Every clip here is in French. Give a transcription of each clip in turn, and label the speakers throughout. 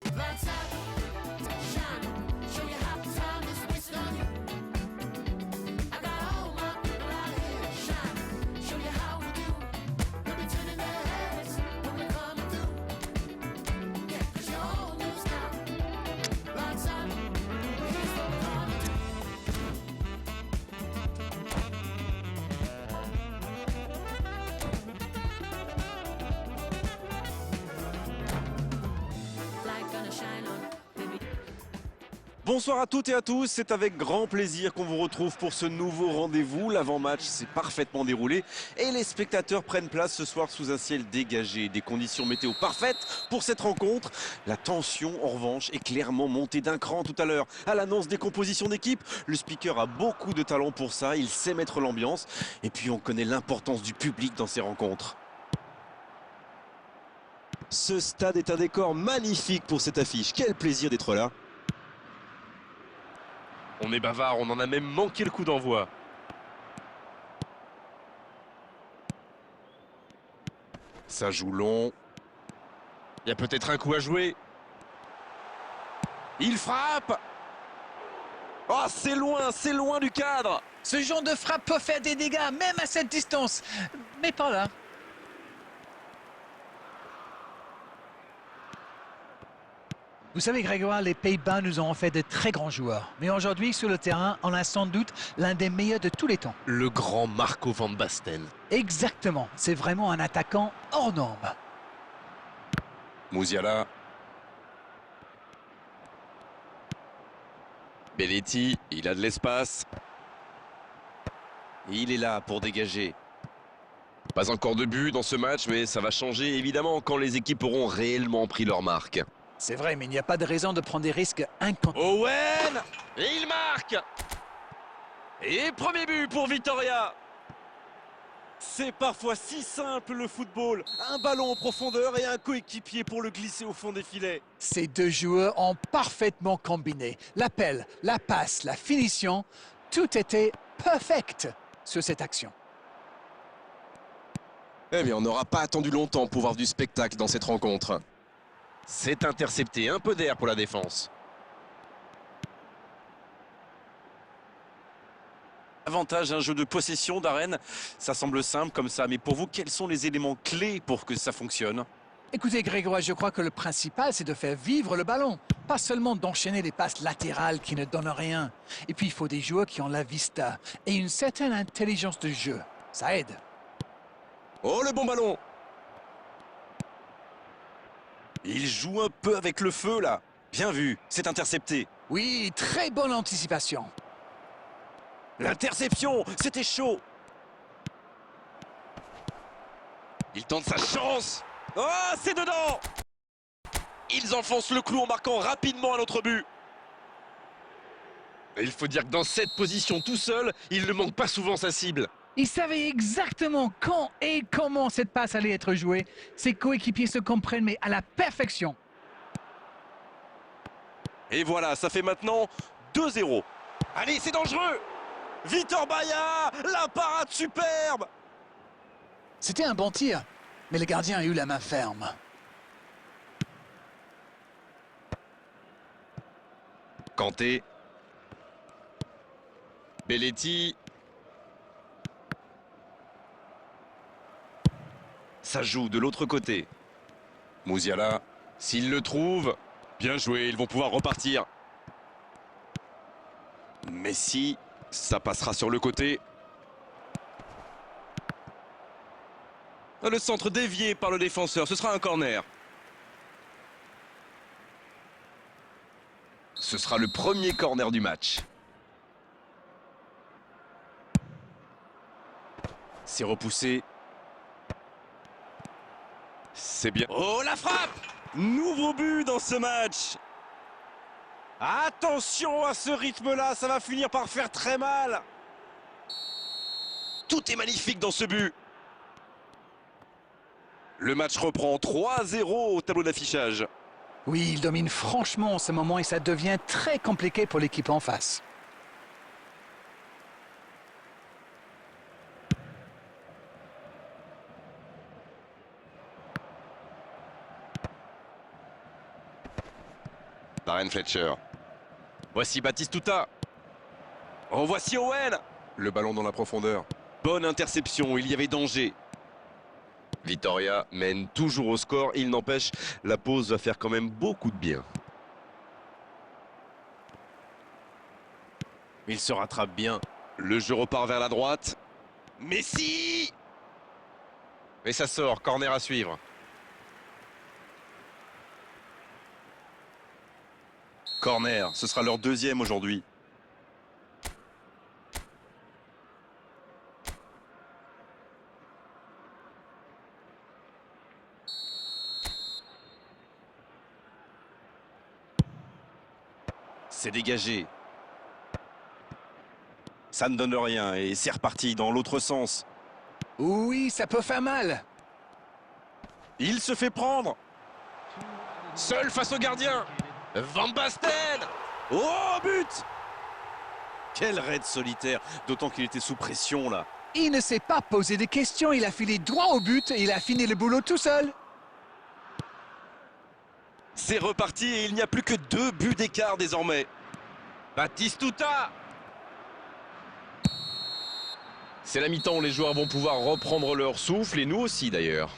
Speaker 1: Lights out, shine, show you how time is wasted on you. I got all my people out here, shine, show you how we do. We'll be turning their heads when we're coming through. Yeah, 'cause you're all news now. Lights out, here's what we're gonna do. Light gonna shine on, baby.
Speaker 2: Bonsoir à toutes et à tous, c'est avec grand plaisir qu'on vous retrouve pour ce nouveau rendez-vous. L'avant-match s'est parfaitement déroulé et les spectateurs prennent place ce soir sous un ciel dégagé. Des conditions météo parfaites pour cette rencontre. La tension, en revanche, est clairement montée d'un cran tout à l'heure. À l'annonce des compositions d'équipe, le speaker a beaucoup de talent pour ça, il sait mettre l'ambiance. Et puis on connaît l'importance du public dans ces rencontres. Ce stade est un décor magnifique pour cette affiche. Quel plaisir d'être là.
Speaker 3: On est bavard, on en a même manqué le coup d'envoi. Ça joue long. Il y a peut-être un coup à jouer. Il frappe. Oh, c'est loin du cadre.
Speaker 4: Ce genre de frappe peut faire des dégâts, même à cette distance. Mais pas là. Vous savez, Grégoire, les Pays-Bas nous ont fait de très grands joueurs. Mais aujourd'hui, sur le terrain, on a sans doute l'un des meilleurs de tous les temps.
Speaker 3: Le grand Marco van Basten.
Speaker 4: Exactement. C'est vraiment un attaquant hors norme.
Speaker 3: Musiala. Belletti, il a de l'espace.
Speaker 2: Il est là pour dégager.
Speaker 3: Pas encore de but dans ce match, mais ça va changer évidemment quand les équipes auront réellement pris leur marque.
Speaker 4: C'est vrai, mais il n'y a pas de raison de prendre des risques incontournables.
Speaker 2: Owen. Et il marque. Et premier but pour Vitoria. C'est parfois si simple le football. Un ballon en profondeur et un coéquipier pour le glisser au fond des filets.
Speaker 4: Ces deux joueurs ont parfaitement combiné. L'appel, la passe, la finition, tout était perfect sur cette action.
Speaker 5: Eh bien, on n'aura pas attendu longtemps pour voir du spectacle dans cette rencontre.
Speaker 3: C'est intercepté, un peu d'air pour la défense.
Speaker 2: Avantage, un jeu de possession d'Arène. Ça semble simple comme ça, mais pour vous, quels sont les éléments clés pour que ça fonctionne?
Speaker 4: Écoutez, Grégoire, je crois que le principal, c'est de faire vivre le ballon. Pas seulement d'enchaîner des passes latérales qui ne donnent rien. Et puis, il faut des joueurs qui ont la vista et une certaine intelligence de jeu. Ça aide.
Speaker 5: Oh, le bon ballon!
Speaker 2: Il joue un peu avec le feu, là. Bien vu, c'est intercepté.
Speaker 4: Oui, très bonne anticipation.
Speaker 2: L'interception, c'était chaud.
Speaker 3: Il tente sa chance.
Speaker 2: Oh, c'est dedans.
Speaker 3: Ils enfoncent le clou en marquant rapidement un autre but. Et il faut dire que dans cette position tout seul, il ne manque pas souvent sa cible.
Speaker 4: Il savait exactement quand et comment cette passe allait être jouée. Ses coéquipiers se comprennent, mais à la perfection.
Speaker 2: Et voilà, ça fait maintenant 2-0. Allez, c'est dangereux. Vitor Baia, la parade superbe.
Speaker 4: C'était un bon tir, mais le gardien a eu la main ferme.
Speaker 3: Kanté. Belletti.
Speaker 2: Ça joue de l'autre côté.
Speaker 3: Musiala. S'ils le trouvent, bien joué, ils vont pouvoir repartir.
Speaker 2: Messi.
Speaker 3: Ça passera sur le côté.
Speaker 2: Le centre dévié par le défenseur, ce sera un corner.
Speaker 3: Ce sera le premier corner du match.
Speaker 2: C'est repoussé.
Speaker 3: C'est bien.
Speaker 2: Oh, la frappe! Nouveau but dans ce match. Attention à ce rythme-là, ça va finir par faire très mal. Tout est magnifique dans ce but. Le match reprend 3-0 au tableau d'affichage.
Speaker 4: Oui, il domine franchement en ce moment et ça devient très compliqué pour l'équipe en face.
Speaker 3: Darren Fletcher. Voici Batistuta. Oh, voici Owen.
Speaker 5: Le ballon dans la profondeur.
Speaker 2: Bonne interception, il y avait danger.
Speaker 3: Vitoria mène toujours au score. Il n'empêche, la pause va faire quand même beaucoup de bien.
Speaker 2: Il se rattrape bien.
Speaker 3: Le jeu repart vers la droite. Messi! Et ça sort, corner à suivre.
Speaker 2: Corner, ce sera leur deuxième aujourd'hui. C'est dégagé. Ça ne donne rien et c'est reparti dans l'autre sens.
Speaker 4: Oui, ça peut faire mal.
Speaker 2: Il se fait prendre.
Speaker 3: Seul face au gardien. Van Basten!
Speaker 2: Oh, but! Quel raid solitaire, d'autant qu'il était sous pression là.
Speaker 4: Il ne s'est pas posé de questions, il a filé droit au but et il a fini le boulot tout seul.
Speaker 2: C'est reparti et il n'y a plus que 2 buts d'écart désormais.
Speaker 3: Batistuta! C'est la mi-temps, les joueurs vont pouvoir reprendre leur souffle et nous aussi d'ailleurs.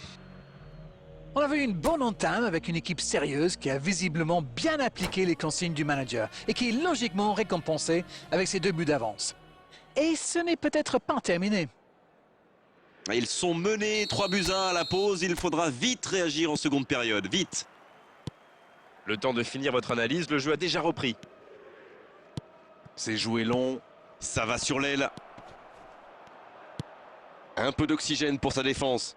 Speaker 4: On avait une bonne entame avec une équipe sérieuse qui a visiblement bien appliqué les consignes du manager et qui est logiquement récompensée avec ses 2 buts d'avance. Et ce n'est peut-être pas terminé.
Speaker 2: Ils sont menés 3-1 à la pause, il faudra vite réagir en seconde période, vite.
Speaker 3: Le temps de finir votre analyse, le jeu a déjà repris.
Speaker 2: C'est joué long, ça va sur l'aile.
Speaker 3: Un peu d'oxygène pour sa défense.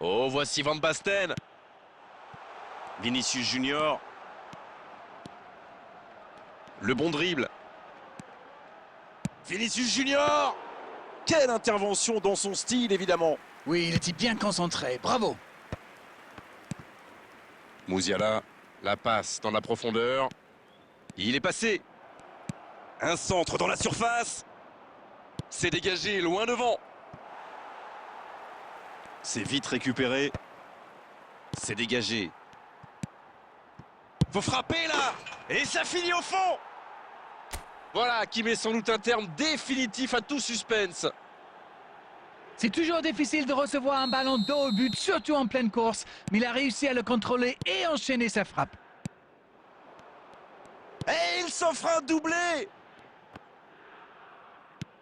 Speaker 3: Oh, voici Van Basten.
Speaker 2: Vinicius Junior.
Speaker 3: Le bon dribble.
Speaker 2: Vinicius Junior. Quelle intervention dans son style, évidemment.
Speaker 4: Oui, il était bien concentré, bravo.
Speaker 3: Musiala, la passe dans la profondeur.
Speaker 2: Il est passé. Un centre dans la surface. C'est dégagé, loin devant. C'est vite récupéré. C'est dégagé. Faut frapper là. Et ça finit au fond.
Speaker 3: Voilà qui met sans doute un terme définitif à tout suspense.
Speaker 4: C'est toujours difficile de recevoir un ballon dos au but, surtout en pleine course, mais il a réussi à le contrôler et enchaîner sa frappe.
Speaker 2: Et il s'offre un doublé.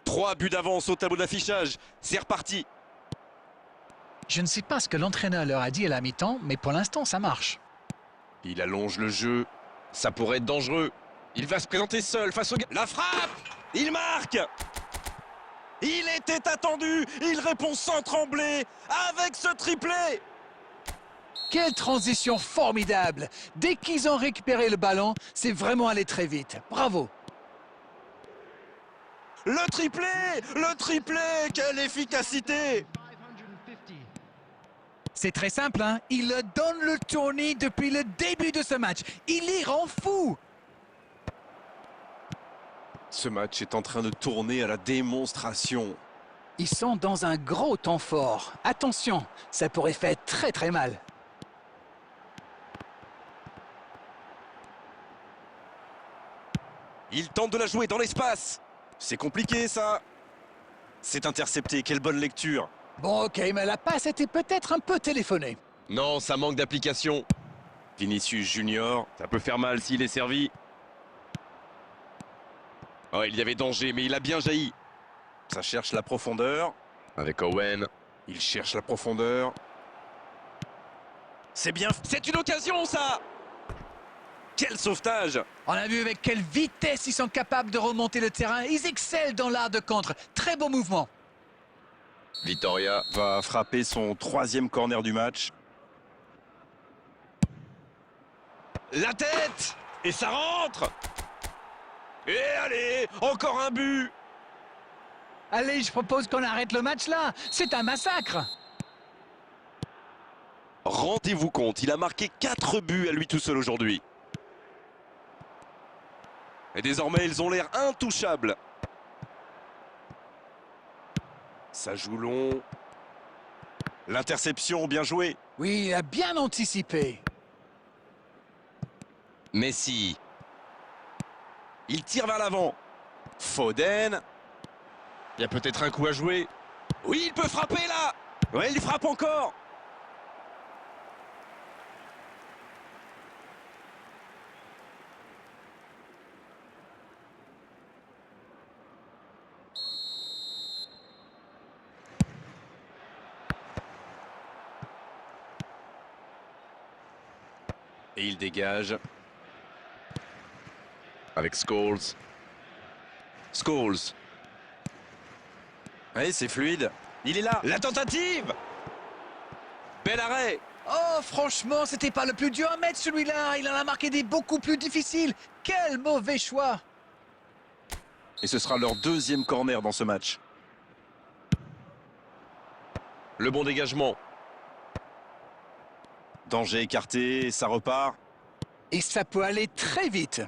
Speaker 2: 3 buts d'avance au tableau d'affichage. C'est reparti.
Speaker 4: Je ne sais pas ce que l'entraîneur leur a dit à la mi-temps, mais pour l'instant, ça marche.
Speaker 2: Il allonge le jeu.
Speaker 3: Ça pourrait être dangereux. Il va se présenter seul face au gars.
Speaker 2: La frappe. Il marque. Il était attendu. Il répond sans trembler avec ce triplé.
Speaker 4: Quelle transition formidable! Dès qu'ils ont récupéré le ballon, c'est vraiment allé très vite. Bravo!
Speaker 2: Le triplé. Le triplé. Quelle efficacité.
Speaker 4: C'est très simple, hein? Il le donne le tournis depuis le début de ce match. Il les rend fous!
Speaker 2: Ce match est en train de tourner à la démonstration.
Speaker 4: Ils sont dans un gros temps fort. Attention, ça pourrait faire très très mal.
Speaker 2: Il tente de la jouer dans l'espace. C'est compliqué ça. C'est intercepté, quelle bonne lecture.
Speaker 4: Bon, ok, mais la passe était peut-être un peu téléphonée.
Speaker 3: Non, ça manque d'application.
Speaker 2: Vinicius Junior.
Speaker 3: Ça peut faire mal s'il est servi.
Speaker 2: Oh, il y avait danger, mais il a bien jailli. Ça cherche la profondeur.
Speaker 3: Avec Owen.
Speaker 2: Il cherche la profondeur. C'est bien. C'est une occasion, ça. Quel sauvetage.
Speaker 4: On a vu avec quelle vitesse ils sont capables de remonter le terrain. Ils excellent dans l'art de contre. Très beau mouvement.
Speaker 3: Vitoria.
Speaker 2: Va frapper son 3e corner du match.
Speaker 3: La tête.
Speaker 2: Et ça rentre. Et allez, encore un but.
Speaker 4: Allez, je propose qu'on arrête le match là. C'est un massacre.
Speaker 2: Rendez-vous compte, il a marqué 4 buts à lui tout seul aujourd'hui. Et désormais, ils ont l'air intouchables. Ça joue long. L'interception, bien joué.
Speaker 4: Oui, il a bien anticipé.
Speaker 3: Messi.
Speaker 2: Il tire vers l'avant. Foden.
Speaker 3: Il y a peut-être un coup à jouer. Oui, il peut frapper là.
Speaker 2: Ouais, il frappe encore. Et il dégage.
Speaker 3: Avec Scholes. Scholes.
Speaker 2: Ouais, c'est fluide. Il est là.
Speaker 3: La tentative. Bel arrêt.
Speaker 4: Oh, franchement, c'était pas le plus dur à mettre celui-là. Il en a marqué des beaucoup plus difficiles. Quel mauvais choix.
Speaker 2: Et ce sera leur deuxième corner dans ce match.
Speaker 3: Le bon dégagement.
Speaker 2: Danger écarté, ça repart.
Speaker 4: Et ça peut aller très vite.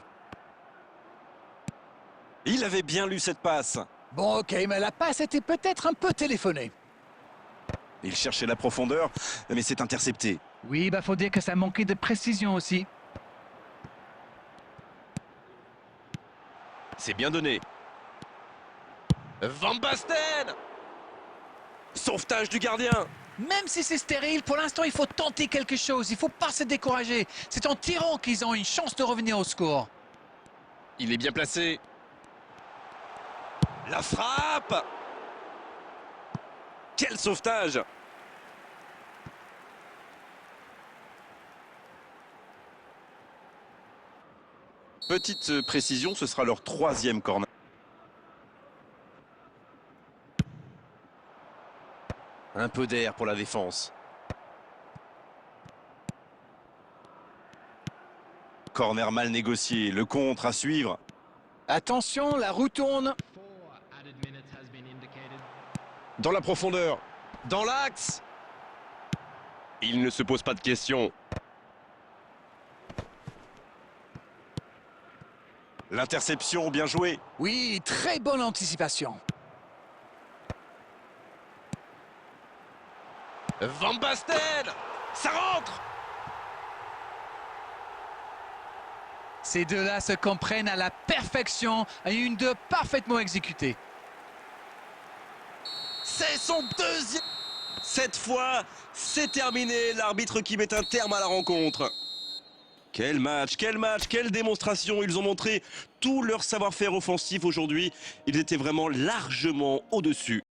Speaker 2: Il avait bien lu cette passe.
Speaker 4: Bon, ok, mais la passe était peut-être un peu téléphonée.
Speaker 2: Il cherchait la profondeur, mais c'est intercepté.
Speaker 4: Oui, bah faut dire que ça manquait de précision aussi.
Speaker 3: C'est bien donné. Van Basten.
Speaker 2: Sauvetage du gardien.
Speaker 4: Même si c'est stérile, pour l'instant, il faut tenter quelque chose. Il faut pas se décourager. C'est en tirant qu'ils ont une chance de revenir au score.
Speaker 3: Il est bien placé.
Speaker 2: La frappe. Quel sauvetage. Petite précision, ce sera leur troisième corner. Un peu d'air pour la défense. Corner mal négocié, le contre à suivre.
Speaker 4: Attention, la roue tourne.
Speaker 3: Dans la profondeur. Dans l'axe. Il ne se pose pas de questions.
Speaker 2: L'interception, bien joué.
Speaker 4: Oui, très bonne anticipation.
Speaker 3: Van Basten. Ça rentre.
Speaker 4: Ces deux-là se comprennent à la perfection et une de parfaitement exécutée.
Speaker 2: C'est son deuxième. Cette fois, c'est terminé. L'arbitre qui met un terme à la rencontre. Quel match, quelle démonstration. Ils ont montré tout leur savoir-faire offensif aujourd'hui. Ils étaient vraiment largement au-dessus.